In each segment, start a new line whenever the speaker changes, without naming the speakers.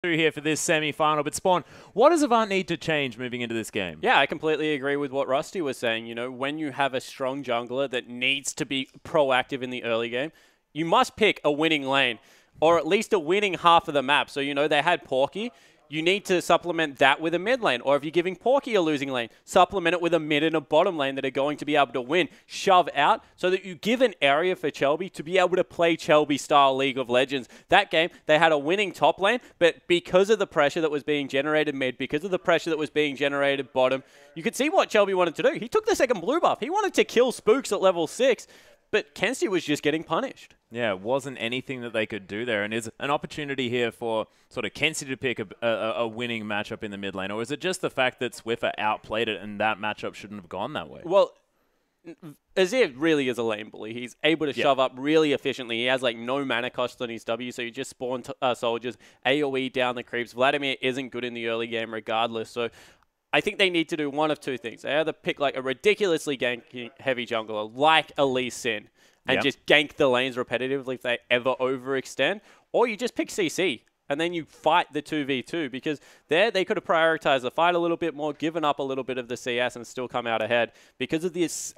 here for this semi-final. But Spawn, what does Avant need to change moving into this game?
Yeah, I completely agree with what Rusty was saying. You know, when you have a strong jungler that needs to be proactive in the early game, you must pick a winning lane, or at least a winning half of the map. So, you know, they had Porky. You need to supplement that with a mid lane. Or if you're giving Porky a losing lane, supplement it with a mid and a bottom lane that are going to be able to win. Shove out so that you give an area for Chelby to be able to play Chelby-style League of Legends. That game, they had a winning top lane, but because of the pressure that was being generated mid, because of the pressure that was being generated bottom, you could see what Chelby wanted to do. He took the second blue buff. He wanted to kill Spooks at level 6, but Kenzie was just getting punished.
Yeah, it wasn't anything that they could do there. And is an opportunity here for sort of Kenzie to pick a winning matchup in the mid lane? Or is it just the fact that Swiffer outplayed it and that matchup shouldn't have gone that way?
Well, Azir really is a lane bully. He's able to shove up really efficiently. He has like no mana cost on his W, so you just spawn soldiers, AoE down the creeps. Vladimir isn't good in the early game regardless, so I think they need to do one of two things. They either pick like a ridiculously ganky heavy jungler like a Lee Sin and just gank the lanes repetitively if they ever overextend, or you just pick CC and then you fight the 2v2, because there they could have prioritized the fight a little bit more, given up a little bit of the CS and still come out ahead because of this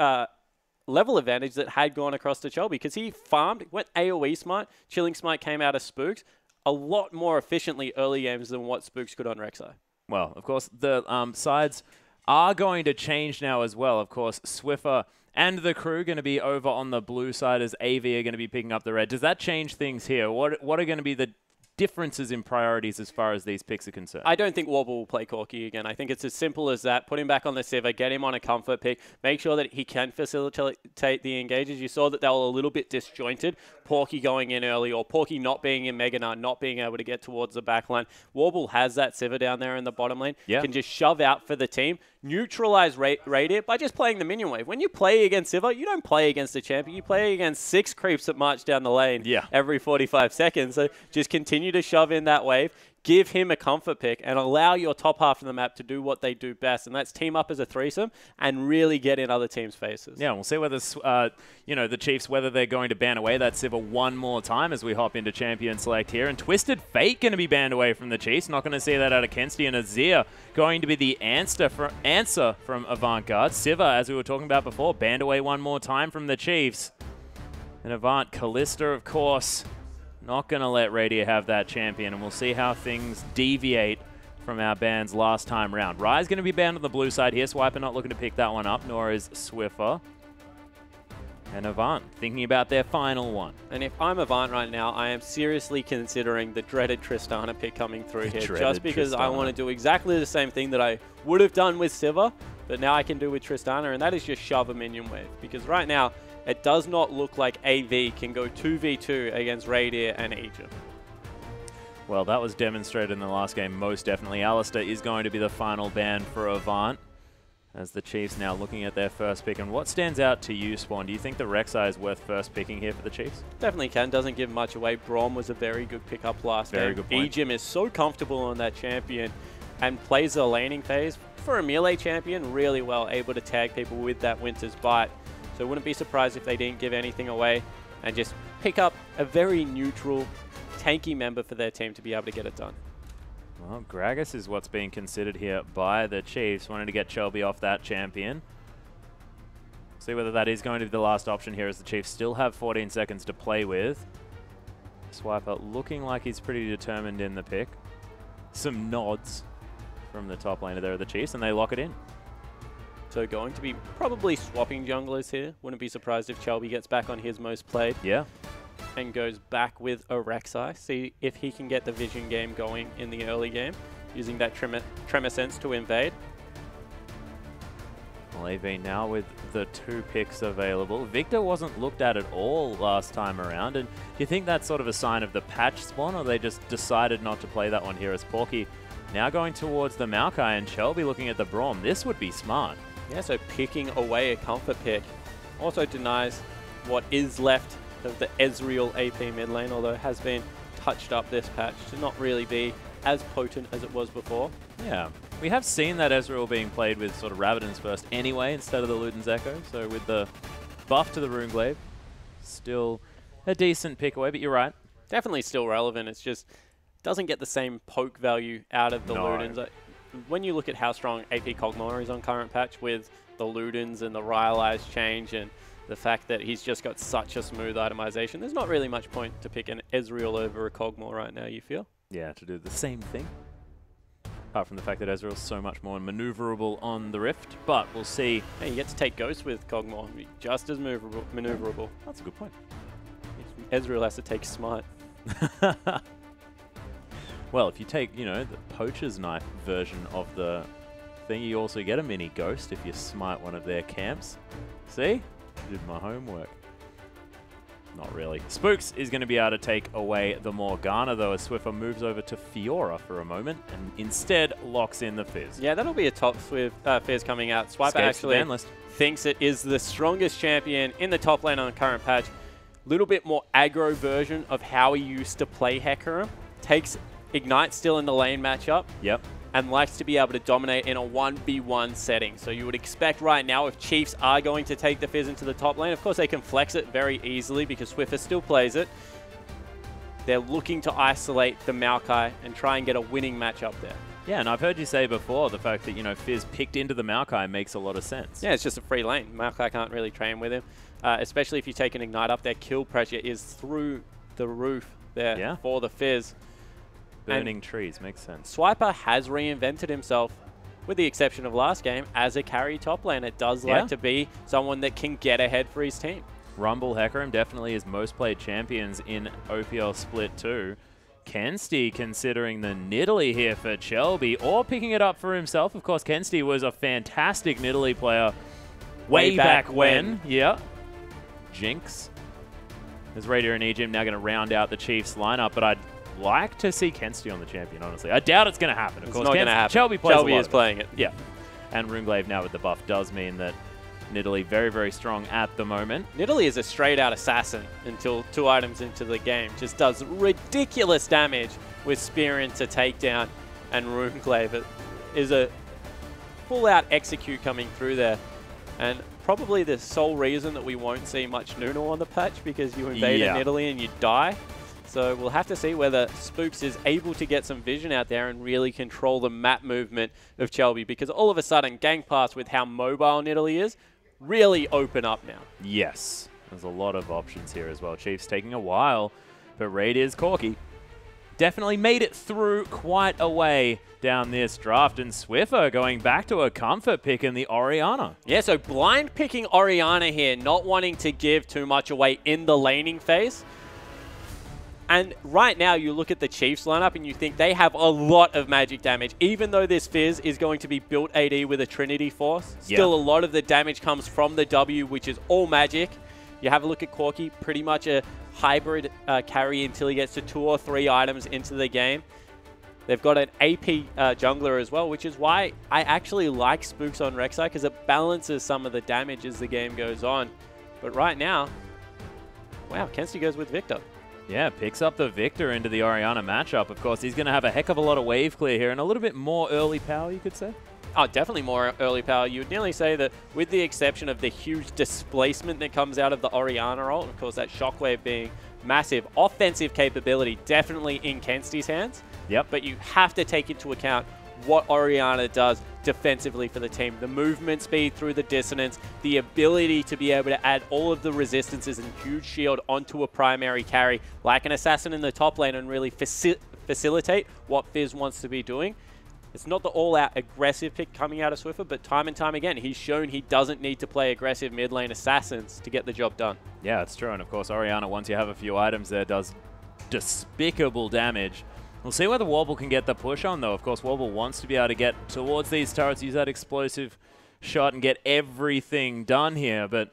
level advantage that had gone across to Chelby, because he farmed, went AoE smite, Chilling Smite came out of Spooks a lot more efficiently early games than what Spooks could on Rek'Sai.
Well, of course, the sides are going to change now as well. Of course, Swiffer and the crew going to be over on the blue side as AV are going to be picking up the red. Does that change things here? What are going to be the differences in priorities as far as these picks are concerned?
I don't think Warble will play Corki again. I think it's as simple as that. Put him back on the Sivir, get him on a comfort pick, make sure that he can facilitate the engages. You saw that they were a little bit disjointed. Porky going in early, or Porky not being in Mega Knight, not being able to get towards the back line. Warble has that Sivir down there in the bottom lane. Can just shove out for the team, neutralize Radiant by just playing the minion wave. When you play against Sivir, you don't play against a champion. You play against 6 creeps that march down the lane every 45 seconds. So just continue to shove in that wave, give him a comfort pick, and allow your top half of the map to do what they do best, and that's team up as a threesome and really get in other teams' faces.
Yeah, we'll see whether the Chiefs, whether they're going to ban away that Sivir one more time as we hop into Champion Select here. And Twisted Fate going to be banned away from the Chiefs. Not going to see that out of Kenzie, and Azir going to be the answer from Avant Garde. Sivir, as we were talking about before, banned away one more time from the Chiefs. And Avant, Kalista, of course, not going to let Radiant have that champion, and we'll see how things deviate from our bans last time round. Rye's going to be banned on the blue side here. Swiper not looking to pick that one up, nor is Swiffer. And Avant thinking about their final one.
And if I'm Avant right now, I am seriously considering the dreaded Tristana pick coming through here, just because I want to do exactly the same thing that I would have done with Sivir, but now I can do with Tristana, and that is just shove a minion wave. Because right now, it does not look like AV can go 2v2 against Radiant and Egypt.
Well, that was demonstrated in the last game, most definitely. Alistair is going to be the final ban for Avant, as the Chiefs now looking at their first pick. And what stands out to you, Spawn? Do you think the Rek'Sai is worth first picking here for the Chiefs?
Definitely can. Doesn't give much away. Braum was a very good pickup last game.
Very good point.
Ejim is so comfortable on that champion and plays the laning phase for a melee champion really well, able to tag people with that Winter's Bite. So wouldn't be surprised if they didn't give anything away and just pick up a very neutral, tanky member for their team to be able to get it done.
Well, Gragas is what's being considered here by the Chiefs, wanting to get Chelby off that champion. See whether that is going to be the last option here, as the Chiefs still have 14 seconds to play with. Swiper looking like he's pretty determined in the pick. Some nods from the top laner there of the Chiefs, and they lock it in.
So going to be probably swapping junglers here. Wouldn't be surprised if Chelby gets back on his most played.
Yeah.
And goes back with a Rek'Sai. See if he can get the vision game going in the early game, using that Tremor Sense to invade.
Well, AV now with the 2 picks available. Victor wasn't looked at all last time around, and do you think that's sort of a sign of the patch spawn, or they just decided not to play that one here, as Porky now going towards the Maokai and Chelby looking at the Braum? This would be smart.
Yeah, so picking away a comfort pick also denies what is left of the Ezreal AP mid lane, although it has been touched up this patch to not really be as potent as it was before.
Yeah, we have seen that Ezreal being played with sort of Rabadon's First anyway, instead of the Luden's Echo, so with the buff to the Runeglaive, still a decent pick away, but you're right.
Definitely still relevant. It's just doesn't get the same poke value out of the
No.
Ludens. When you look at how strong AP Kog'Maw is on current patch with the Ludens and the Rylai's change and the fact that he's just got such a smooth itemization, there's not really much point to pick an Ezreal over a Kog'Maw right now, you feel?
Yeah, to do the same thing. Apart from the fact that Ezreal's so much more maneuverable on the Rift, but we'll see.
Hey, you get to take Ghost with Kog'Maw, just as maneuverable.
That's a good point.
Ezreal has to take Smite.
Well, if you take, you know, the Poacher's Knife version of the thing, you also get a mini Ghost if you smite one of their camps. See? Did my homework. Not really. Spooks is going to be able to take away the Morgana, though, as Swiffer moves over to Fiora for a moment and instead locks in the Fizz.
Yeah, that'll be a top Fizz coming out. Swiper actually thinks it is the strongest champion in the top lane on the current patch. Little bit more aggro version of how he used to play Hecarim. Takes Ignite still in the lane matchup.
Yep.
And likes to be able to dominate in a 1v1 setting. So you would expect right now if Chiefs are going to take the Fizz into the top lane, of course they can flex it very easily because Swiffer still plays it. They're looking to isolate the Maokai and try and get a winning matchup there.
Yeah, and I've heard you say before the fact that, you know, Fizz picked into the Maokai makes a lot of sense.
Yeah, it's just a free lane. Maokai can't really train with him, especially if you take an Ignite up. Their kill pressure is through the roof there for the Fizz.
Burning trees, makes sense.
Swiper has reinvented himself, with the exception of last game, as a carry top lane. It does like to be someone that can get ahead for his team.
Rumble Hecarim definitely is most played champions in OPL Split 2. Kensti considering the Nidalee here for Chelby, or picking it up for himself. Of course, Kensti was a fantastic Nidalee player way back when. Yeah. Jinx. There's Raider and Egypt now going to round out the Chiefs lineup, but I'd like to see Kensti on the champion, honestly. I doubt it's going to happen. Of course,
not going to happen.
Chelby plays
Chelby is playing it.
Yeah. And Runeglaive now with the buff does mean that Nidalee very, very strong at the moment.
Nidalee is a straight-out assassin until 2 items into the game. Just does ridiculous damage with Spear into takedown, and Runeglaive is a full-out execute coming through there. And probably the sole reason that we won't see much Nuno on the patch, because you invade a Nidalee and you die. So we'll have to see whether Spooks is able to get some vision out there and really control the map movement of Chelby, because all of a sudden, Gang Pass with how mobile Nidalee is, really open up now.
Yes, there's a lot of options here as well. Chiefs taking a while, but Raiders Corki definitely made it through quite a way down this draft, and Swiffer going back to a comfort pick in the Orianna.
Yeah, so blind picking Orianna here, not wanting to give too much away in the laning phase. And right now, you look at the Chiefs lineup and you think they have a lot of magic damage. Even though this Fizz is going to be built AD with a Trinity Force, still a lot of the damage comes from the W, which is all magic. You have a look at Corki, pretty much a hybrid carry until he gets to 2 or 3 items into the game. They've got an AP jungler as well, which is why I actually like Spooks on Rek'Sai, because it balances some of the damage as the game goes on. But right now, wow, Kensti goes with Victor.
Yeah, picks up the Victor into the Orianna matchup. Of course, he's going to have a heck of a lot of wave clear here and a little bit more early power, you could say.
Oh, definitely more early power. You would nearly say that with the exception of the huge displacement that comes out of the Orianna ult, and of course that shockwave being massive, offensive capability definitely in Kensti's hands.
Yep.
But you have to take into account what Orianna does defensively for the team. The movement speed through the dissonance, the ability to be able to add all of the resistances and huge shield onto a primary carry like an assassin in the top lane and really facilitate what Fizz wants to be doing. It's not the all-out aggressive pick coming out of Swiffer, but time and time again, he's shown he doesn't need to play aggressive mid lane assassins to get the job done.
Yeah, it's true. And of course, Orianna, once you have a few items there, does despicable damage. We'll see whether Warble can get the push on, though. Of course, Warble wants to be able to get towards these turrets, use that explosive shot and get everything done here. But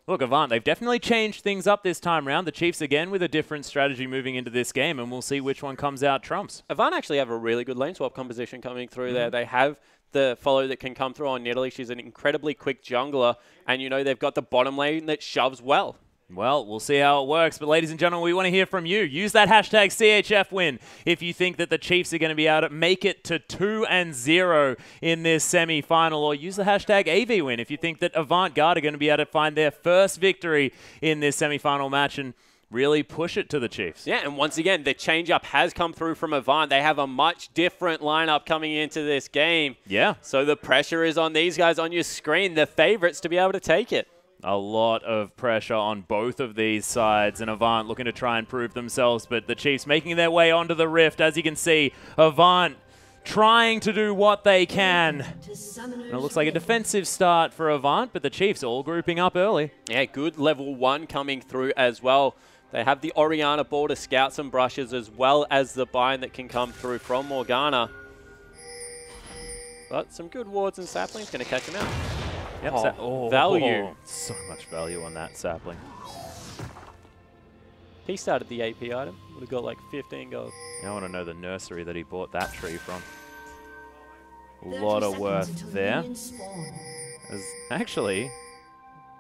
look, Avant, they've definitely changed things up this time around. The Chiefs, again, with a different strategy moving into this game, and we'll see which one comes out trumps.
Avant actually have a really good lane swap composition coming through there. They have the follow that can come through on Nidalee. She's an incredibly quick jungler, and, you know, they've got the bottom lane that shoves well.
Well, we'll see how it works. But ladies and gentlemen, we want to hear from you. Use that hashtag CHFWin if you think that the Chiefs are going to be able to make it to 2-0 in this semi-final. Or use the hashtag AVWin if you think that Avant Garde are going to be able to find their first victory in this semi-final match and really push it to the Chiefs.
Yeah, and once again, the changeup has come through from Avant. They have a much different lineup coming into this game.
Yeah.
So the pressure is on these guys on your screen, the favorites, to be able to take it.
A lot of pressure on both of these sides, and Avant looking to try and prove themselves, but the Chiefs making their way onto the rift. As you can see, Avant trying to do what they can. And it looks like a defensive start for Avant, but the Chiefs all grouping up early.
Yeah, good level 1 coming through as well. They have the Oriana ball to scout some brushes, as well as the bind that can come through from Morgana. But some good wards and saplings going to catch him out.
Yep,
value.
So much value on that sapling.
He started the AP item. Would have got like 15 gold.
I want to know the nursery that he bought that tree from. A lot of worth there. Actually,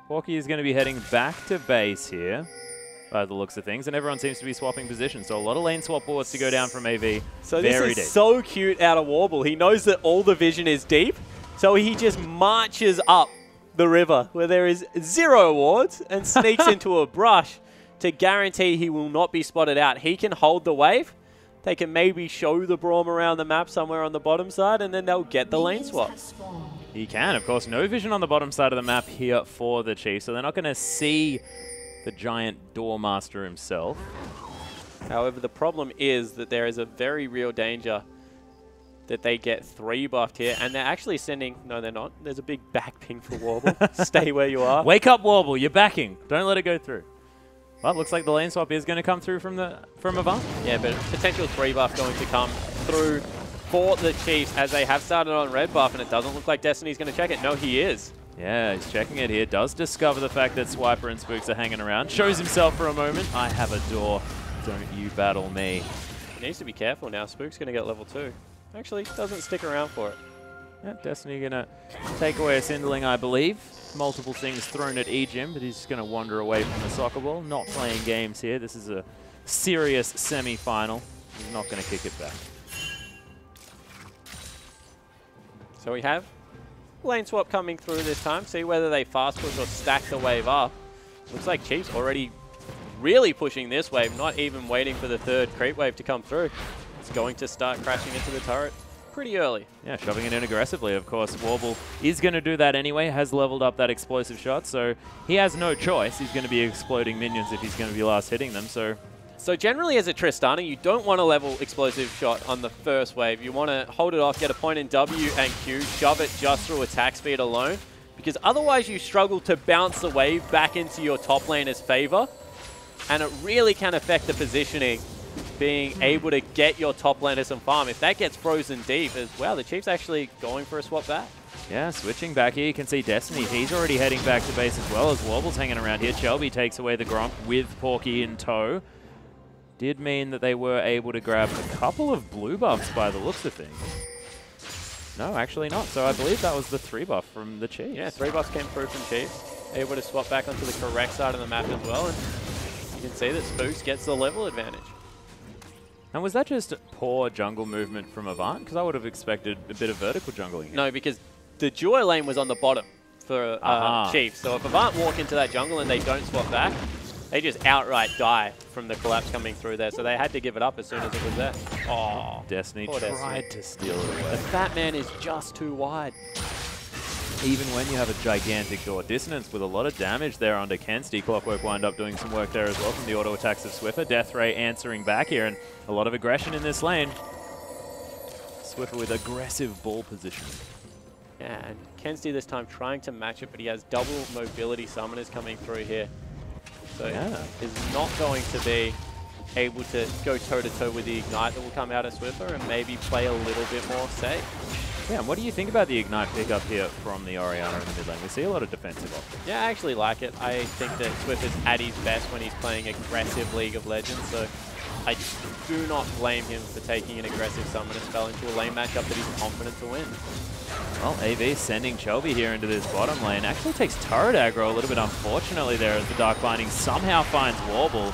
Porky is going to be heading back to base here, by the looks of things, and everyone seems to be swapping positions. So a lot of lane swap boards to go down from AV.
So this is so cute out of Warble. He knows that all the vision is deep, so he just marches up the river where there is 0 wards and sneaks into a brush to guarantee he will not be spotted out. He can hold the wave. They can maybe show the Braum around the map somewhere on the bottom side, and then they'll get the lane swap.
He can, of course. No vision on the bottom side of the map here for the Chiefs, so they're not going to see the giant Doormaster himself.
However, the problem is that there is a very real danger that they get 3 buffed here, and they're actually sending... No, they're not. There's a big back ping for Warble. Stay where you are.
Wake up, Warble. You're backing. Don't let it go through. Well, it looks like the lane swap is going to come through from Avant.
Yeah, but potential 3 buff going to come through for the Chiefs as they have started on red buff, and it doesn't look like Destiny's going to check it. No, he is.
Yeah, he's checking it here. Does discover the fact that Swiper and Spooks are hanging around. Shows himself for a moment. I have a door. Don't you battle me.
He needs to be careful now. Spook's going to get level 2. Actually, doesn't stick around for it.
Yeah, Destiny going to take away a Cinderling, I believe. Multiple things thrown at Ejim, but he's just going to wander away from the soccer ball. Not playing games here. This is a serious semi-final. He's not going to kick it back.
So we have lane swap coming through this time. See whether they fast push or stack the wave up. Looks like Chiefs already really pushing this wave, not even waiting for the 3rd creep wave to come through. It's going to start crashing into the turret pretty early. Yeah,
shoving it in aggressively, of course. Warble is going to do that anyway, has leveled up that explosive shot, so he has no choice. He's going to be exploding minions if he's going to be last hitting them,
So generally as a Tristana, you don't want to level explosive shot on the first wave. You want to hold it off, get a point in W and Q, shove it just through attack speed alone, because otherwise you struggle to bounce the wave back into your top laner's favor, and it really can affect the positioning, being able to get your top laner some farm. If that gets frozen deep, as well, the Chiefs actually going for a swap back.
Yeah, switching back here, you can see Destiny. He's already heading back to base as well, as Warble's hanging around here. Shelby takes away the Gromp with Porky in tow. Did mean that they were able to grab a couple of blue buffs by the looks of things. No, actually not. So I believe that was the 3 buff from the Chiefs.
Yeah, 3 buffs came through from Chiefs. Able to swap back onto the correct side of the map as well. And you can see that Spooks gets the level advantage.
And was that just poor jungle movement from Avant? Because I would have expected a bit of vertical jungling here.
No, because the duo lane was on the bottom for Chiefs. So if Avant walk into that jungle and they don't swap back, they just outright die from the collapse coming through there. So they had to give it up as soon as it was there. Oh,
Destiny tried to steal it away.
The fat man is just too wide.
Even when you have a gigantic door. Dissonance with a lot of damage there onto Kensti. Clockwork wind up doing some work there as well from the auto attacks of Swiffer. Deathray answering back here, and a lot of aggression in this lane. Swiffer with aggressive ball position.
Yeah, and Kensti this time trying to match it, but he has double mobility summoners coming through here. So is not going to be able to go toe-to-toe with the Ignite that will come out of Swiffer and maybe play a little bit more safe.
Yeah, and what do you think about the Ignite pickup here from the Oriana in the mid lane? We see a lot of defensive options.
Yeah, I actually like it. I think that Swiffer's at his best when he's playing aggressive League of Legends, so I do not blame him for taking an aggressive summoner spell into a lane matchup that he's confident to win.
Well, AV sending Shelby here into this bottom lane. Actually takes turret aggro a little bit unfortunately there as the Dark Binding somehow finds Warble.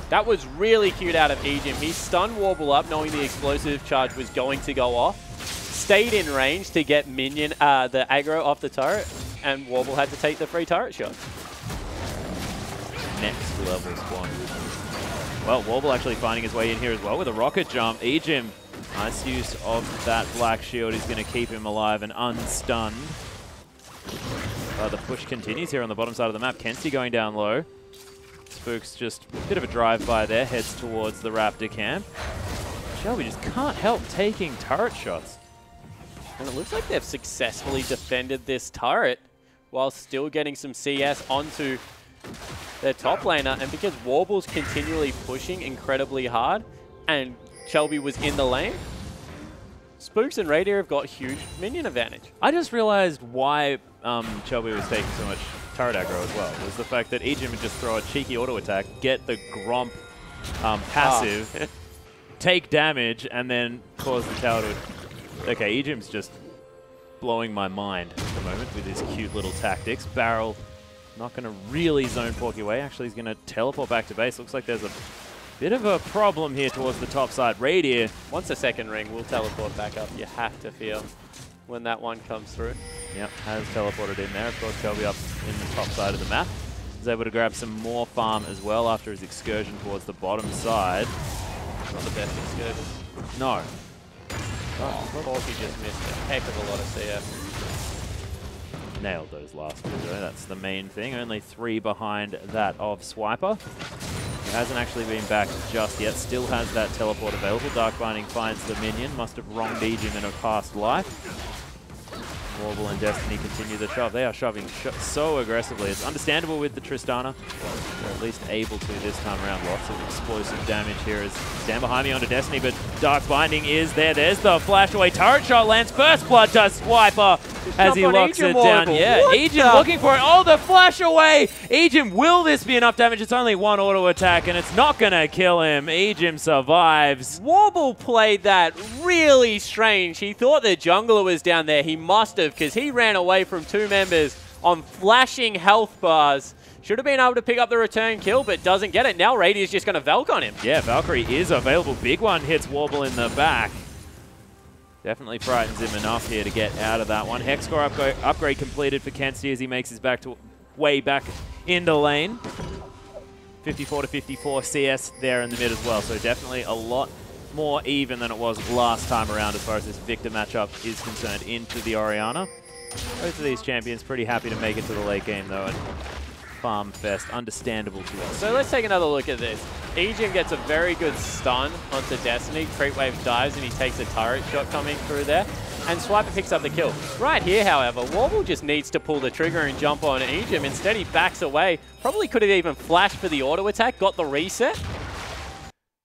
That was really cute out of Ejim. He stunned Warble up knowing the explosive charge was going to go off. Stayed in range to get minion, the aggro off the turret, and Warble had to take the free turret shot.
Next level spawn. Well, Warble actually finding his way in here as well with a rocket jump. Ejim, nice use of that black shield is going to keep him alive and unstunned. The push continues here on the bottom side of the map. Kenzie going down low. Spook's just a bit of a drive-by there, heads towards the Raptor camp. Shelby just can't help taking turret shots.
And it looks like they've successfully defended this turret while still getting some CS onto their top laner. And because Warble's continually pushing incredibly hard and Shelby was in the lane, Spooks and Radier have got huge minion advantage.
I just realized why Shelby was taking so much turret aggro as well, was the fact that Ejim would just throw a cheeky auto attack, get the Gromp passive, take damage, and then cause the tower to... Okay, Ejim's just blowing my mind at the moment with his cute little tactics. Barrel not going to really zone Porky away. Actually, he's going to teleport back to base. Looks like there's a bit of a problem here towards the top side. Radier.
Once the second ring, we'll teleport back up. You have to feel when that one comes through.
Yep, has teleported in there. Of course, Shelby up in the top side of the map. He's able to grab some more farm as well after his excursion towards the bottom side.
Not the best excursion.
No.
Oh, Porky just missed a heck of a lot of CS.
Nailed those last two though, that's the main thing. Only 3 behind that of Swiper. He hasn't actually been back just yet, still has that teleport available. Dark Binding finds the minion, must have wronged Ejim in a past life. Warble and Destiny continue the shove. They are shoving so aggressively. It's understandable with the Tristana. They're at least able to this time around. Lots of explosive damage here as stand behind me onto Destiny, but Dark Binding is there. There's the flash away. Turret shot lands. First blood to Swiper as he locks it down. Yeah, Ejim looking for it. Oh, the flash away. Ejim, will this be enough damage? It's only one auto attack and it's not going to kill him. Ejim survives.
Warble played that really strange. He thought the jungler was down there. He must have, because he ran away from 2 members on flashing health bars. Should have been able to pick up the return kill, but doesn't get it. Now Radier's just going to Valk on him.
Yeah, Valkyrie is available. Big one hits Warble in the back. Definitely frightens him enough here to get out of that one. Hex score upgrade completed for Kenzie as he makes his way back into lane. 54 to 54 CS there in the mid as well. So definitely a lot more even than it was last time around as far as this Victor matchup is concerned into the Orianna. Both of these champions pretty happy to make it to the late game though, and Farm Fest, understandable to us.
So let's take another look at this. Ejim gets a very good stun onto Destiny. Creep Wave dives and he takes a turret shot coming through there. And Swiper picks up the kill. Right here, however, Warble just needs to pull the trigger and jump on Ejim. Instead, he backs away. Probably could have even flashed for the auto attack, got the reset,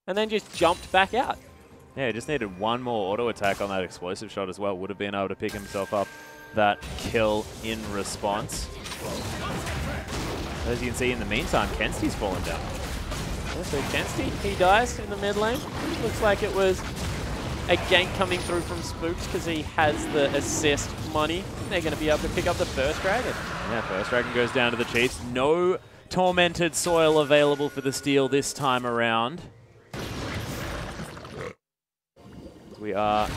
and then just jumped back out.
Yeah, just needed one more auto attack on that explosive shot as well. Would have been able to pick himself up that kill in response. As you can see in the meantime, Kenzie's fallen down.
Yeah, so Kenzie, he dies in the mid lane. Looks like it was a gank coming through from Spooks because he has the assist money. They're going to be able to pick up the first dragon.
Yeah, first dragon goes down to the Chiefs. No tormented soil available for the steal this time around. We are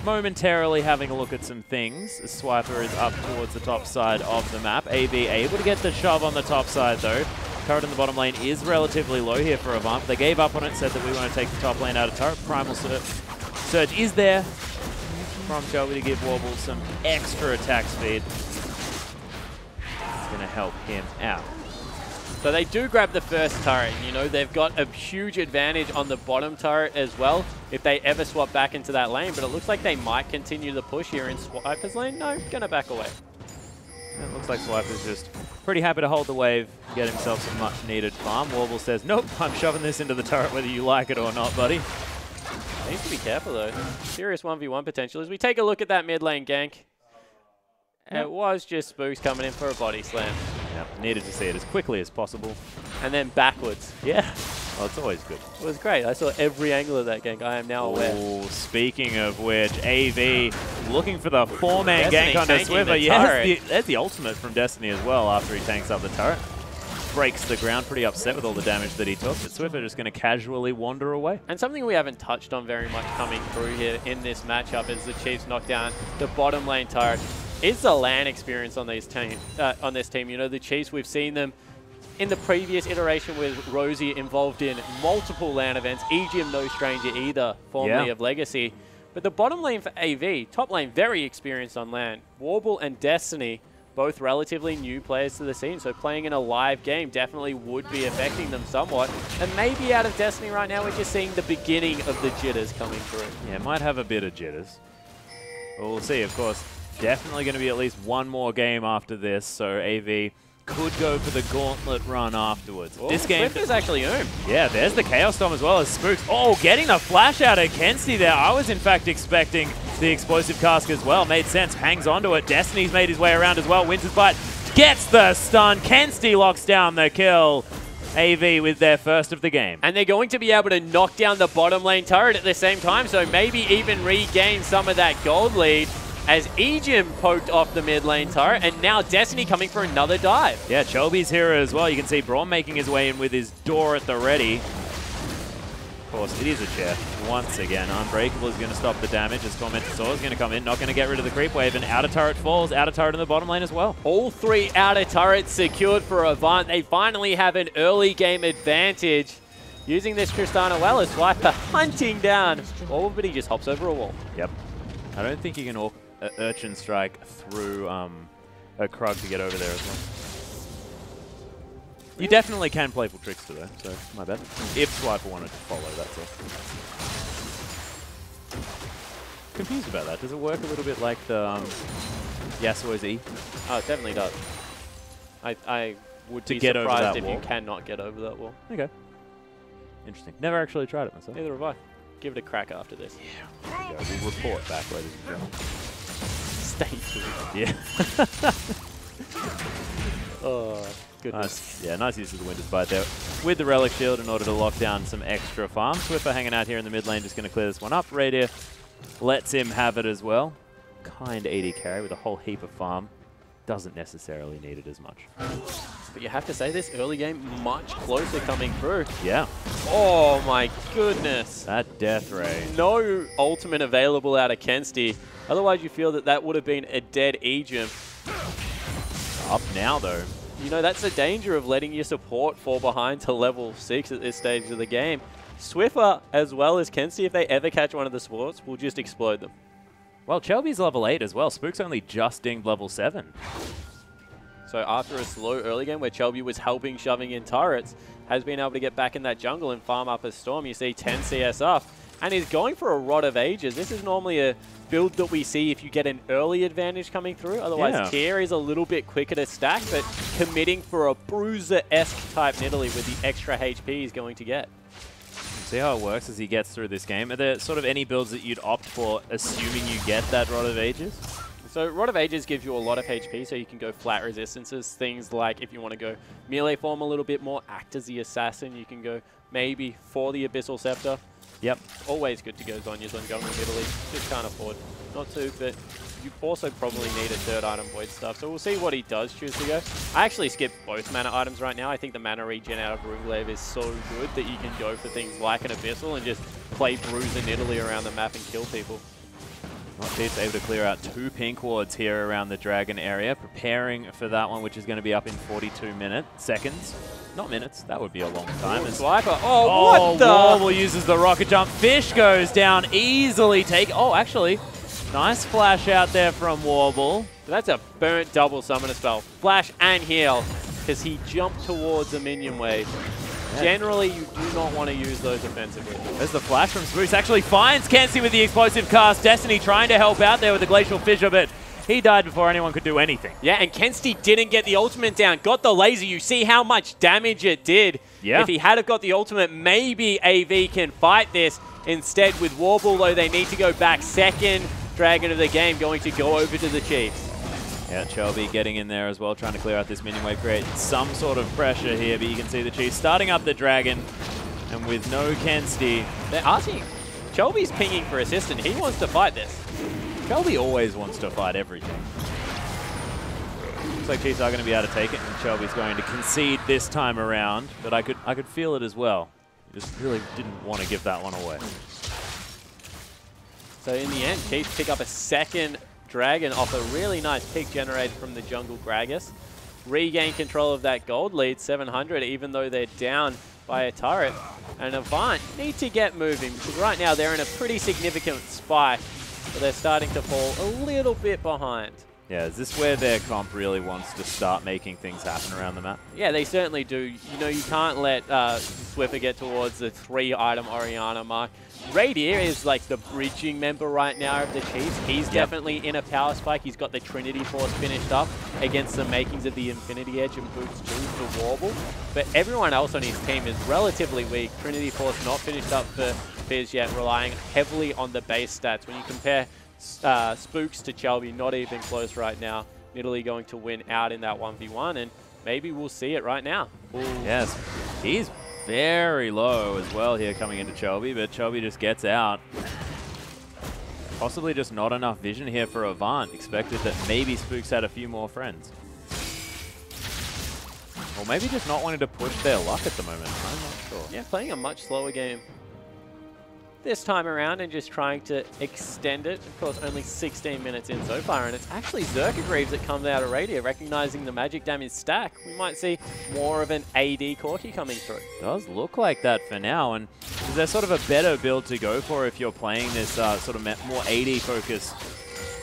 momentarily having a look at some things. Swiper is up towards the top side of the map. AV able to get the shove on the top side though. Turret in the bottom lane is relatively low here for Avant. They gave up on it, said that we want to take the top lane out of turret. Primal Surge is there from Shelby to give Warble some extra attack speed. It's going to help him out.
So they do grab the first turret. You know, they've got a huge advantage on the bottom turret as well if they ever swap back into that lane. But it looks like they might continue the push here in Swiper's lane. No, going to back away.
Yeah, it looks like Swiper's just pretty happy to hold the wave, get himself some much needed farm. Warble says, nope, I'm shoving this into the turret whether you like it or not, buddy.
Needs to be careful though. Serious 1v1 potential as we take a look at that mid lane gank. It was just Spooks coming in for a body slam.
Yep, needed to see it as quickly as possible.
And then backwards.
Yeah, well, it's always good.
It was great. I saw every angle of that gank. I am now aware.
Speaking of which, AV looking for the 4-man gank onto Swiffer. Yeah, that's the ultimate from Destiny as well after he tanks up the turret. Breaks the ground, pretty upset with all the damage that he took, but Swiffer just going to casually wander away.
And something we haven't touched on very much coming through here in this matchup is the Chiefs knock down the bottom lane turret. It's the LAN experience on this team. You know, the Chiefs, we've seen them in the previous iteration with Rosie involved in multiple LAN events. Aegium no stranger either, formerly of Legacy. But the bottom lane for AV, top lane very experienced on LAN. Warble and Destiny, both relatively new players to the scene, so playing in a live game definitely would be affecting them somewhat. And maybe out of Destiny right now, we're just seeing the beginning of the jitters coming through.
Yeah, might have a bit of jitters. But we'll see, of course. Definitely going to be at least one more game after this, so AV could go for the gauntlet run afterwards.
Oh,
this game
is actually owned.
Yeah, there's the Chaos Storm as well as Spooks. Oh, getting a flash out of Kensti there. I was in fact expecting the explosive cask as well. Made sense. Hangs onto it. Destiny's made his way around as well. Winter's Bite gets the stun. Kensti locks down the kill. AV with their first of the game.
And they're going to be able to knock down the bottom lane turret at the same time, so maybe even regain some of that gold lead. As Aegium poked off the mid lane turret, and now Destiny coming for another dive.
Yeah, Chelby's here as well. You can see Braum making his way in with his door at the ready. Of course, it is a chair. Once again, Unbreakable is going to stop the damage as Tormentor is going to come in, not going to get rid of the creep wave, and outer turret falls, outer turret in the bottom lane as well.
All three outer turrets secured for Avant. They finally have an early game advantage. Using this Tristana well as Swiper hunting down. Oh, but he just hops over a wall.
Yep. I don't think you can Urchin Strike through a Krug to get over there as well. You definitely can playful Trickster though, so my bad. If Swiper wanted to follow, that's all. Confused about that. Does it work a little bit like the Yasuo's E?
Oh, it definitely does. I would be
get over
surprised
that
if
wall.
you cannot get over that wall.
Okay. Interesting. Never actually tried it myself.
Neither have I. Give it a crack after this.
Yeah. We'll report back, ladies and gentlemen.
Stay tuned.
Yeah.
Oh, goodness.
Nice. Yeah, nice use of the Winter's Bite there with the Relic Shield in order to lock down some extra farm. Swiffer hanging out here in the mid lane, just going to clear this one up. Radier lets him have it as well. Kind AD carry with a whole heap of farm. Doesn't necessarily need it as much.
But you have to say this early game much closer coming through.
Yeah.
Oh my goodness.
That death ray.
No ultimate available out of Kensti. Otherwise you feel that that would have been a dead Aegium.
Up now though.
You know, that's the danger of letting your support fall behind to level 6 at this stage of the game. Swiffer as well as Kensti, if they ever catch one of the supports, will just explode them.
Well, Chelby's level 8 as well. Spook's only just dinged level 7.
So after a slow early game where Chelby was helping shoving in turrets, has been able to get back in that jungle and farm up a Storm. You see 10 CS up, and he's going for a Rod of Ages. This is normally a build that we see if you get an early advantage coming through. Otherwise, Tier is a little bit quicker to stack, but committing for a Bruiser-esque type Nidalee with the extra HP he's going to get.
See how it works as he gets through this game. Are there sort of any builds that you'd opt for, assuming you get that Rod of Ages?
So Rod of Ages gives you a lot of HP, so you can go flat resistances. Things like if you want to go melee form a little bit more, act as the assassin, you can go maybe for the Abyssal Scepter.
Yep.
Always good to go Zhonya's on jungle Italy. Just can't afford not to, but you also probably need a third item Void stuff. So we'll see what he does choose to go. I actually skipped both mana items right now. I think the mana regen out of Runeglaive is so good that you can go for things like an Abyssal and just play Bruiser in Italy around the map and kill people.
Notbeat's able to clear out 2 pink wards here around the Dragon area, preparing for that one, which is going to be up in 42 seconds. Not minutes, that would be a long time.
Swiper. Oh, what the?
Warble uses the rocket jump. Fish goes down easily. Actually, nice flash out there from Warble.
So that's a burnt double summoner spell. Flash and heal, because he jumped towards a minion wave. Yeah. Generally, you do not want to use those offensively.
There's the flash from Spruce. Actually finds Kensi with the explosive cast. Destiny trying to help out there with the Glacial Fissure, but he died before anyone could do anything.
Yeah, and Kensti didn't get the ultimate down. Got the laser. You see how much damage it did.
Yeah.
If he had got the ultimate, maybe AV can fight this. Instead, with Warble, though, they need to go back. Second Dragon of the game going to go over to the Chiefs.
Yeah, Chelby getting in there as well, trying to clear out this minion wave, create some sort of pressure here, but you can see the Chiefs starting up the Dragon, and with no Kensti.
They're asking. Chelby's pinging for assistant. He wants to fight this.
Chelby always wants to fight everything. Looks like Chiefs are going to be able to take it, and Chelby's going to concede this time around, but I could feel it as well. Just really didn't want to give that one away.
So in the end, Chiefs pick up a second Dragon off a really nice pick generated from the jungle Gragas. regain control of that gold lead, 700, even though they're down by a turret. And Avant need to get moving, because right now they're in a pretty significant spike, but they're starting to fall a little bit behind.
Yeah, is this where their comp really wants to start making things happen around the map?
Yeah, they certainly do. You know, you can't let Swiffer get towards the 3-item Orianna mark. Radier is like the bridging member right now of the Chiefs. He's definitely in a power spike. He's got the Trinity Force finished up against the makings of the Infinity Edge and boots too for Warble. But everyone else on his team is relatively weak. Trinity Force not finished up for Fizz yet, relying heavily on the base stats. When you compare Spooks to Chelby, not even close right now. Italy going to win out in that 1v1, and maybe we'll see it right now.
Ooh. Yes, he's very low as well here coming into Chelby, but Chelby just gets out. Possibly just not enough vision here for Avant. Expected that maybe Spooks had a few more friends. Or maybe just not wanting to push their luck at the moment. I'm not sure.
Yeah, playing a much slower game this time around and just trying to extend it. Of course, only 16 minutes in so far, and it's actually Zerkagreaves that comes out of Radio, recognizing the magic damage stack. We might see more of an AD Corki coming through.
Does look like that for now, and is there sort of a better build to go for if you're playing this sort of more AD focused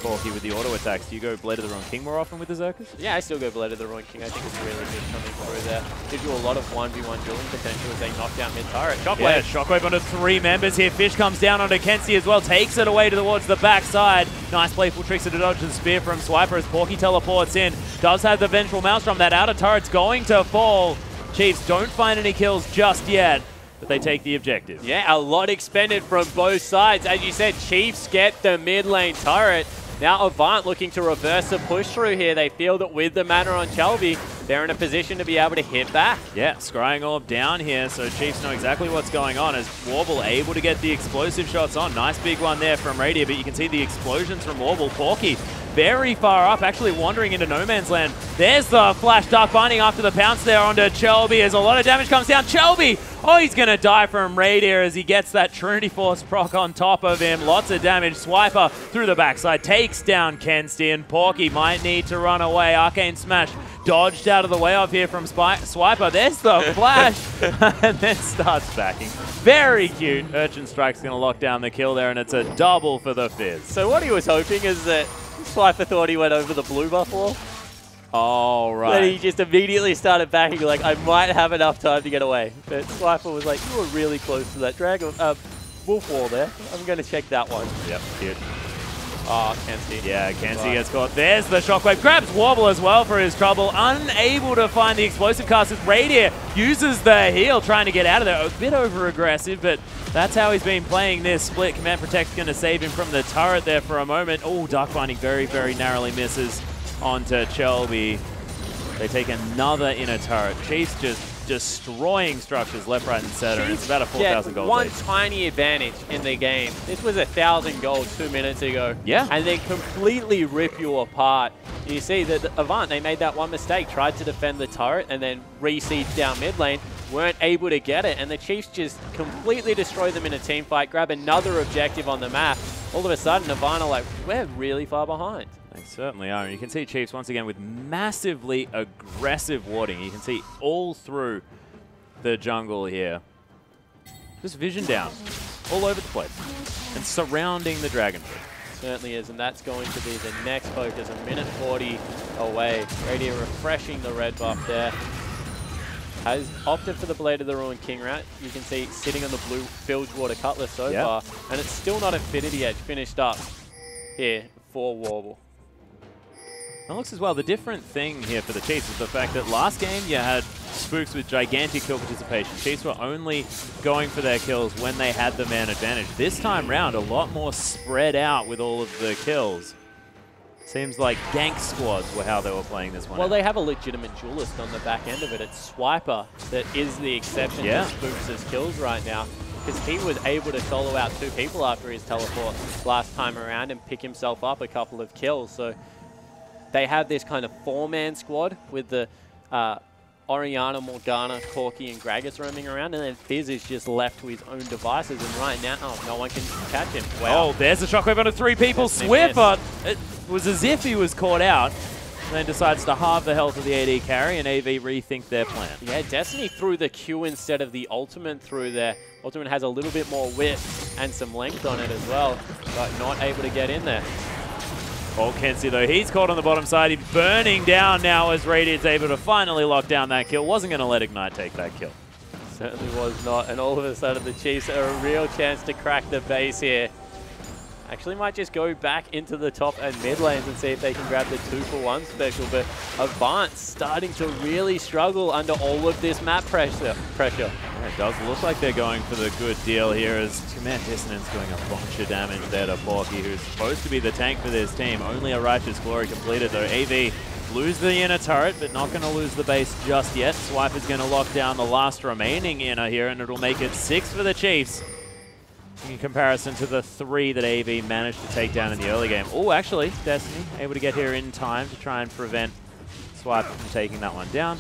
Corki with the auto attacks? Do you go Blade of the Ruined King more often with the Zerkas?
Yeah, I still go Blade of the Ruined King. I think it's really good coming through there. Gives you a lot of 1v1 dueling potential as they knock down mid-turret. Shockwave!
Yeah, Shockwave onto 3 members here. Fish comes down onto Kenzie as well, takes it away towards the backside. Nice playful tricks to dodge the spear from Swiper as Porky teleports in. Does have the Vengeful Maelstrom. That outer turret's going to fall. Chiefs don't find any kills just yet, but they take the objective.
Yeah, a lot expended from both sides. As you said, Chiefs get the mid lane turret. Now Avant looking to reverse the push through here. They feel that with the mana on Chelby, they're in a position to be able to hit back. Yeah,
Scrying Orb down here, so Chiefs know exactly what's going on as Warble able to get the explosive shots on. Nice big one there from Radier, but you can see the explosions from Warble. Porky very far up, actually wandering into no man's land. There's the flash Dark Binding after the pounce there onto Chelby as a lot of damage comes down. Chelby! Oh, he's going to die from Radier as he gets that Trinity Force proc on top of him. Lots of damage. Swiper through the backside takes down Kenstian. Porky might need to run away. Arcane Smash dodged out of the way of here from Swiper. There's the flash and then starts backing. Very cute. Urchin Strike's going to lock down the kill there, and it's a double for the Fizz.
So what he was hoping is that Swiper thought he went over the blue buff wall.
Oh, right.
Then he just immediately started backing, like, I might have enough time to get away. But Swiper was like, you were really close to that dragon, wolf wall there. I'm going to check that one.
Yep, cute.
Oh, Kenzie.
Yeah, Kenzie gets caught. There's the Shockwave. Grabs Warble as well for his trouble. Unable to find the explosive cast as Radier uses the heal, trying to get out of there. A bit over-aggressive, but that's how he's been playing this split. Command Protect's going to save him from the turret there for a moment. Oh, Dark Binding very, very narrowly misses onto Chelby. They take another inner turret. Chiefs just destroying structures left, right, and center. It's about a 4,000 gold
one
lead.
tiny advantage in the game. This was 1,000 gold 2 minutes ago.
Yeah.
And they completely rip you apart. You see that Avant, they made that one mistake, tried to defend the turret and then re-siege down mid lane, weren't able to get it, and the Chiefs just completely destroy them in a team fight, grab another objective on the map. All of a sudden, Avant are like, we're really far behind.
They certainly are. And you can see Chiefs once again with massively aggressive warding. You can see all through the jungle here. Just vision down all over the place and surrounding the Dragon Fruit.
Certainly is, and that's going to be the next focus. A minute 40 away. Radier refreshing the red buff there. Has opted for the Blade of the Ruined King route. You can see sitting on the blue Bilgewater Cutlass so far, and it's still not Infinity Edge finished up here for Warble.
It looks as well, the different thing here for the Chiefs is the fact that last game you had Spooks with gigantic kill participation. Chiefs were only going for their kills when they had the man advantage. This time round, a lot more spread out with all of the kills. Seems like gank squads were how they were playing this one.
Well, they have a legitimate duelist on the back end of it. It's Swiper that is the exception to Spooks' kills right now, because he was able to solo out 2 people after his teleport last time around and pick himself up a couple of kills. So they have this kind of 4-man squad with the Orianna, Morgana, Corki, and Gragas roaming around, and then Fizz is just left to his own devices, and right now, no one can catch him. Wow.
Oh, there's a Shockwave onto 3 people. Swiffer, it was as if he was caught out. then decides to halve the health of the AD carry, and AV rethink their plan.
Yeah, Destiny threw the Q instead of the ultimate through there. Ultimate has a little bit more width and some length on it as well, but not able to get in there.
Oh, Kenzie though, he's caught on the bottom side. He's burning down now as Radiant's able to finally lock down that kill. Wasn't going to let Ignite take that kill.
Certainly was not, and all of a sudden the Chiefs are a real chance to crack the base here. Actually might just go back into the top and mid lanes and see if they can grab the 2-for-1 special, but Avant starting to really struggle under all of this map pressure. Yeah,
it does look like they're going for the good deal here as Command Dissonance doing a bunch of damage there to Porky, who's supposed to be the tank for this team. Only a Righteous Glory completed though. AV lose the inner turret, but not going to lose the base just yet. Swipe is going to lock down the last remaining inner here, and it'll make it 6 for the Chiefs in comparison to the 3 that AV managed to take down in the early game. Oh, actually, Destiny able to get here in time to try and prevent Swipe from taking that one down.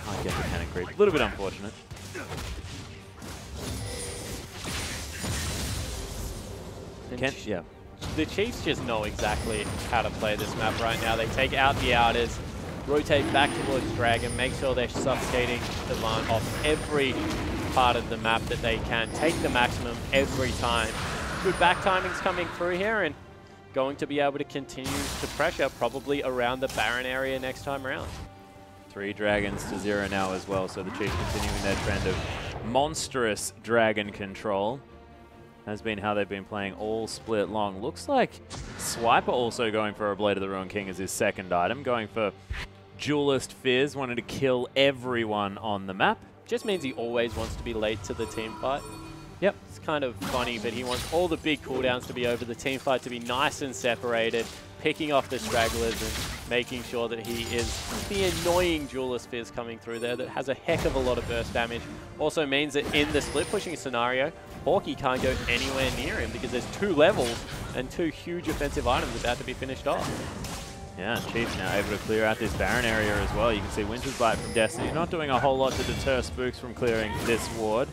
Can't get the cannon creep. A little bit unfortunate. Yeah.
The Chiefs just know exactly how to play this map right now. They take out the outers, rotate back towards Dragon, make sure they're suffocating Avant off every part of the map that they can. Take the maximum every time. Good back timings coming through here and going to be able to continue to pressure probably around the Baron area next time around.
3 dragons to 0 now as well, so the Chiefs continuing their trend of monstrous dragon control. Has been how they've been playing all split long. Looks like Swiper also going for a Blade of the Ruined King as his second item, going for Duelist Fizz, wanting to kill everyone on the map.
Just means he always wants to be late to the team fight.
Yep.
It's kind of funny, but he wants all the big cooldowns to be over, the team fight to be nice and separated, picking off the stragglers and making sure that he is the annoying Duelist Fizz coming through there that has a heck of a lot of burst damage. Also means that in the split pushing scenario, Porky can't go anywhere near him because there's 2 levels and 2 huge offensive items about to be finished off.
Yeah, Chiefs now able to clear out this Baron area as well. You can see Winter's Bite from Destiny not doing a whole lot to deter Spooks from clearing this ward.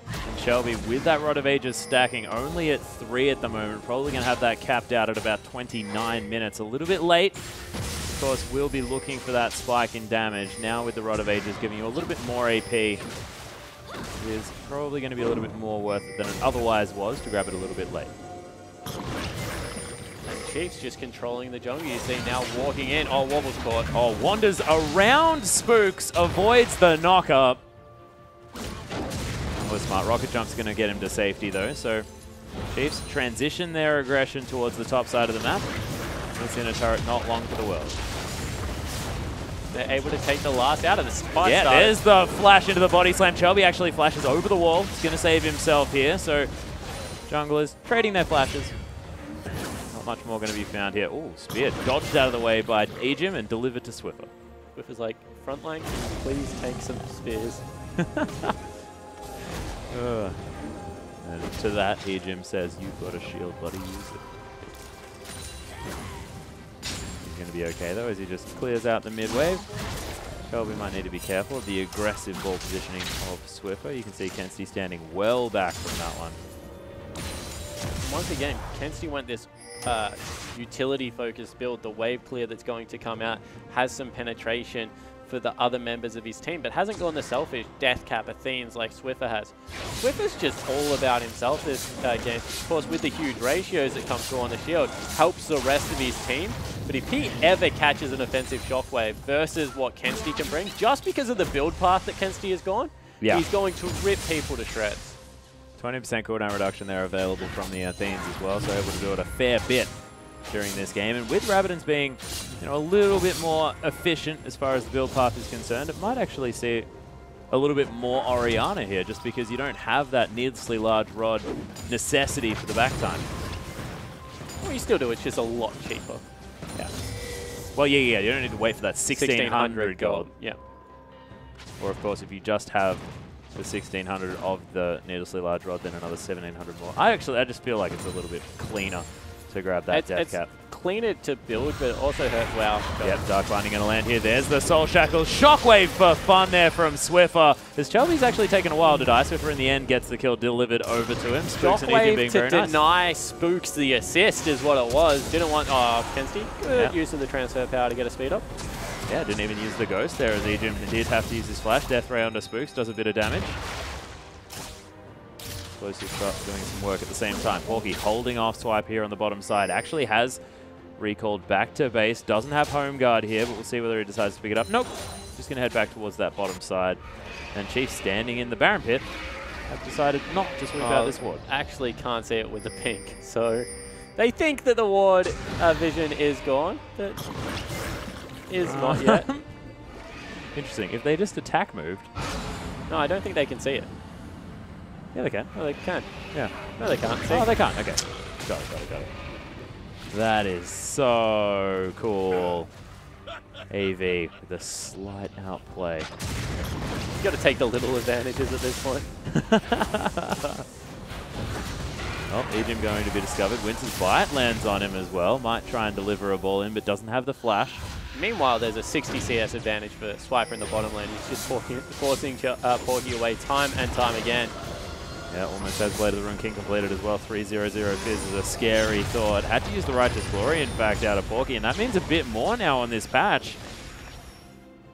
And Shelby with that Rod of Ages stacking only at 3 at the moment. Probably going to have that capped out at about 29 minutes. A little bit late. Of course, we'll be looking for that spike in damage. Now with the Rod of Ages giving you a little bit more AP, it is probably going to be a little bit more worth it than it otherwise was to grab it a little bit late.
Chiefs just controlling the jungle. You see now walking in. Oh, Wobble's caught.
Oh, wanders around Spooks, avoids the knock-up. That was smart. Rocket Jump's going to get him to safety, though. So Chiefs transition their aggression towards the top side of the map. This inner turret not long for the world.
They're able to take the last out of the spike.
Yeah, there's the flash into the body slam. Shelby actually flashes over the wall. He's going to save himself here. So junglers trading their flashes. Much more going to be found here. Oh, spear dodged out of the way by Ejim and delivered to Swiffer.
Swiffer's like, front line, please take some spears.
And to that, Ejim says, you've got a shield, buddy, use it. He's going to be okay, though, as he just clears out the mid-wave. Shelby might need to be careful of the aggressive ball positioning of Swiffer. You can see Kenzie standing well back from that one.
Once again, Kenzie went this utility-focused build. The wave clear that's going to come out has some penetration for the other members of his team, but hasn't gone the selfish death cap Athenes like Swiffer has. Swiffer's just all about himself this game. Of course, with the huge ratios that come through on the shield, helps the rest of his team. But if he ever catches an offensive shockwave versus what Kenzie can bring, just because of the build path that Kenzie has gone, he's going to rip people to shreds.
20% cooldown reduction there available from the Athenes as well, so able to do it a fair bit during this game. And with Rabadon's being a little bit more efficient as far as the build path is concerned, it might actually see a little bit more Orianna here, just because you don't have that needlessly large rod necessity for the back time.
Well, you still do, it's just a lot cheaper.
Yeah. Well, yeah, you don't need to wait for that 1600 gold.
Yeah.
Or, of course, if you just have the 1600 of the needlessly large rod, then another 1700 more. I just feel like it's a little bit cleaner to grab that death cap.
cleaner to build, but it also hurts. Wow.
Yep, Dark Binding going to land here. There's the Soul Shackle. Shockwave for fun there from Swiffer. As Chelby's actually taken a while to die. Swiffer in the end gets the kill delivered over to him. Spooks and Egypt being very nice.
Deny Spooks the assist is what it was. Didn't want... Oh, Kensti. Good use of the transfer power to get a speed up.
Yeah, didn't even use the Ghost there as Egypt did have to use his flash. Death Ray onto Spooks does a bit of damage. Explosive stuff doing some work at the same time. Porky holding off Swipe here on the bottom side. Actually has recalled back to base. Doesn't have home guard here, but we'll see whether he decides to pick it up. Nope. Just going to head back towards that bottom side. And Chief standing in the Baron pit have decided not to sweep out this ward.
Actually can't see it with the pink. So they think that the ward vision is gone, but is not yet.
Interesting. If they just attack moved.
No, I don't think they can see it.
Yeah, they can.
Oh, they can.
Yeah.
No, they can't. See.
Oh, they can't. Okay. Got it. That is so cool. AV with a slight outplay.
You got to take the little advantages at this point.
Well, Egypt going to be discovered. Winter's Bite lands on him as well. Might try and deliver a ball in, but doesn't have the flash.
Meanwhile, there's a 60 CS advantage for Swiper in the bottom lane. He's just forcing Porky away time and time again.
Yeah, almost has Blade of the Rune King completed as well. 3-0-0 Fizz is a scary thought. Had to use the Righteous Glory, in fact, out of Porky, and that means a bit more now on this patch.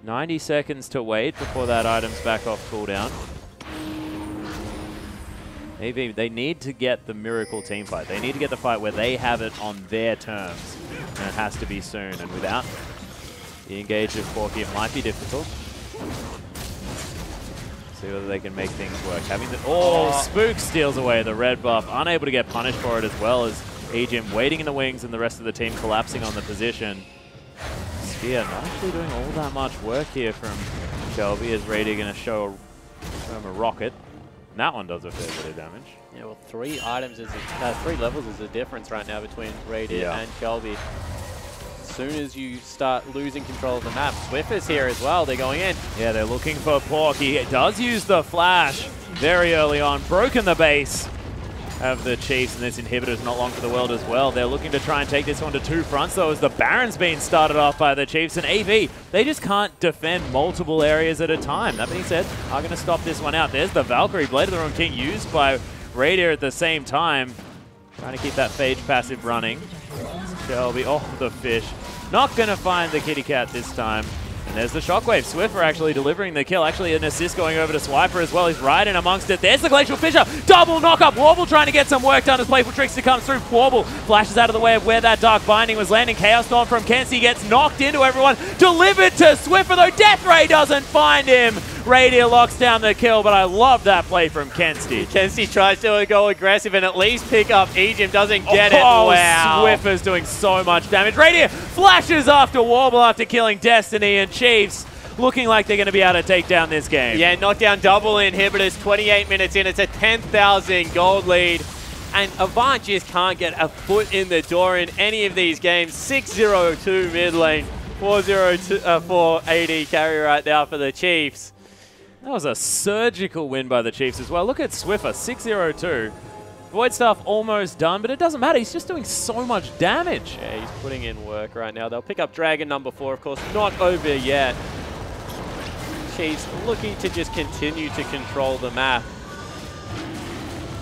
90 seconds to wait before that item's back off cooldown. Maybe they need to get the Miracle team fight. They need to get the fight where they have it on their terms, and it has to be soon. And without the engage of Porky, it might be difficult. See whether they can make things work. Having the Spook steals away the red buff, unable to get punished for it, as well as Egypt waiting in the wings and the rest of the team collapsing on the position. Spear not actually doing all that much work here from Shelby, as Radier going to show him a rocket. And that one does a fair bit of damage.
Yeah, well, 3 items is three levels is the difference right now between Radier and Shelby. As soon as you start losing control of the map, Swiffer's here as well. They're going in.
Yeah, they're looking for Porky. He does use the flash very early on. Broken the base of the Chiefs, and this inhibitor's not long for the world as well. They're looking to try and take this one to 2 fronts, though, as the Baron's being started off by the Chiefs. And AV, they just can't defend multiple areas at a time. That being said, are going to stop this one out. There's the Valkyrie, Blade of the Rune King used by Radier at the same time. Trying to keep that Phage passive running. Shelby, the fish. Not going to find the kitty cat this time. And there's the Shockwave. Swiffer actually delivering the kill. Actually an assist going over to Swiper as well. He's right in amongst it. There's the Glacial Fissure. Double knock-up. Warble trying to get some work done as Playful Trickster comes through. Warble flashes out of the way of where that Dark Binding was landing. Chaos Storm from Kensi gets knocked into everyone. Delivered to Swiffer, though. Death Ray doesn't find him. Radier locks down the kill, but I love that play from Kensi.
Kensi tries to go aggressive and at least pick up Egypt. Doesn't get it. Wow.
Swiffer's doing so much damage. Radier flashes after Warble after killing Destiny, and Chiefs looking like they're going to be able to take down this game.
Yeah, knockdown double inhibitors, 28 minutes in. It's a 10,000 gold lead. And Avant just can't get a foot in the door in any of these games. 6-0-2 mid lane, 4-0-4 AD carry right now for the Chiefs.
That was a surgical win by the Chiefs as well. Look at Swiffer, 6-0-2. Void Staff almost done, but it doesn't matter. He's just doing so much damage.
Yeah, he's putting in work right now. They'll pick up Dragon number 4, of course. Not over yet. Chiefs looking to just continue to control the map.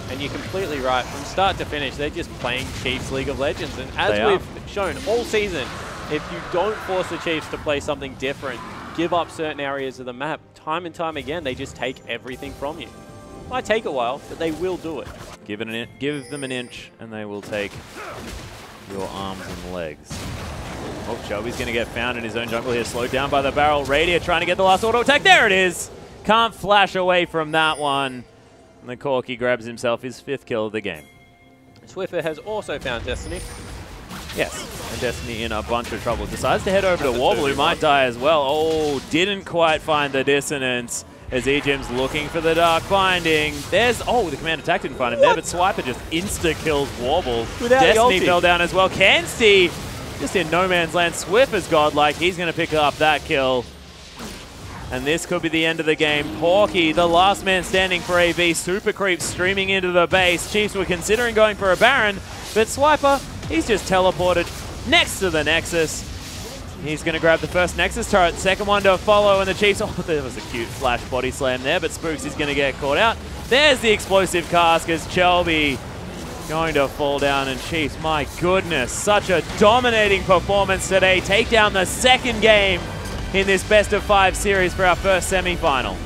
And you're completely right. From start to finish, they're just playing Chiefs League of Legends. And as we've shown all season, if you don't force the Chiefs to play something different, give up certain areas of the map, time and time again, they just take everything from you. Might take a while, but they will do it.
Give them an inch, and they will take your arms and legs. Oh, Shelby's going to get found in his own jungle here. Slowed down by the barrel. Radier trying to get the last auto attack. There it is. Can't flash away from that one. And the Corky grabs himself his 5th kill of the game.
Swiffer has also found Destiny.
Yes, and Destiny in a bunch of trouble. Decides to head over to Warble, who might die as well. Oh, didn't quite find the dissonance as Egypt's looking for the Dark Binding. There's, the command attack didn't find him there, but Swiper just insta-kills Warble.
Without
Destiny fell down as well. Kensi just in no man's land. Swiffer's godlike. He's going to pick up that kill. And this could be the end of the game. Porky, the last man standing for AV. Super Creep streaming into the base. Chiefs were considering going for a Baron, but Swiper, he's just teleported next to the Nexus. He's going to grab the first Nexus turret, second one to follow, and the Chiefs, oh, there was a cute flash body slam there, but Spooks is going to get caught out. There's the explosive cask as Chelby going to fall down, and Chiefs, my goodness, such a dominating performance today. Take down the second game in this best-of-5 series for our first semi-final.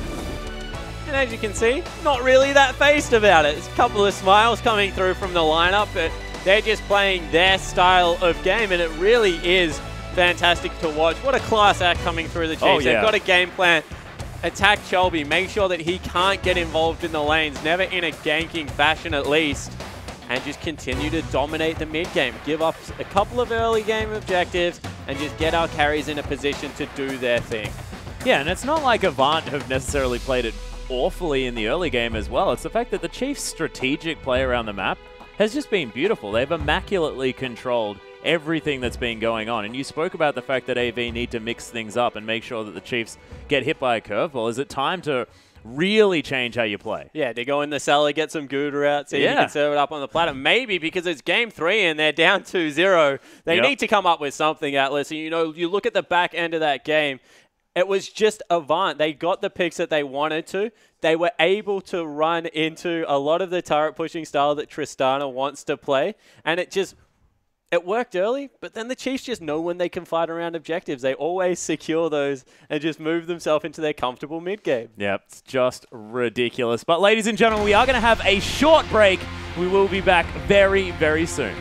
And as you can see, not really that phased about it. There's a couple of smiles coming through from the lineup, but they're just playing their style of game, and it really is fantastic to watch. What a class act coming through the Chiefs.
Oh, yeah.
They've got a game plan. Attack Shelby, make sure that he can't get involved in the lanes, never in a ganking fashion at least, and just continue to dominate the mid game. Give up a couple of early game objectives and just get our carries in a position to do their thing.
Yeah, and it's not like Avant have necessarily played it awfully in the early game as well. It's the fact that the Chiefs' strategic play around the map has just been beautiful. They've immaculately controlled everything that's been going on. And you spoke about the fact that AV need to mix things up and make sure that the Chiefs get hit by a curveball. Is it time to really change how you play?
Yeah, to go in the cellar, get some Gouda out, see if you can serve it up on the platter. Maybe because it's game 3 and they're down 2-0. They need to come up with something, Atlas. And, you know, you look at the back end of that game, it was just Avant. They got the picks that they wanted to. They were able to run into a lot of the turret pushing style that Tristana wants to play. And it worked early, but then the Chiefs just know when they can fight around objectives. They always secure those and just move themselves into their comfortable mid-game.
Yep, it's just ridiculous. But ladies and gentlemen, we are going to have a short break. We will be back very, very soon.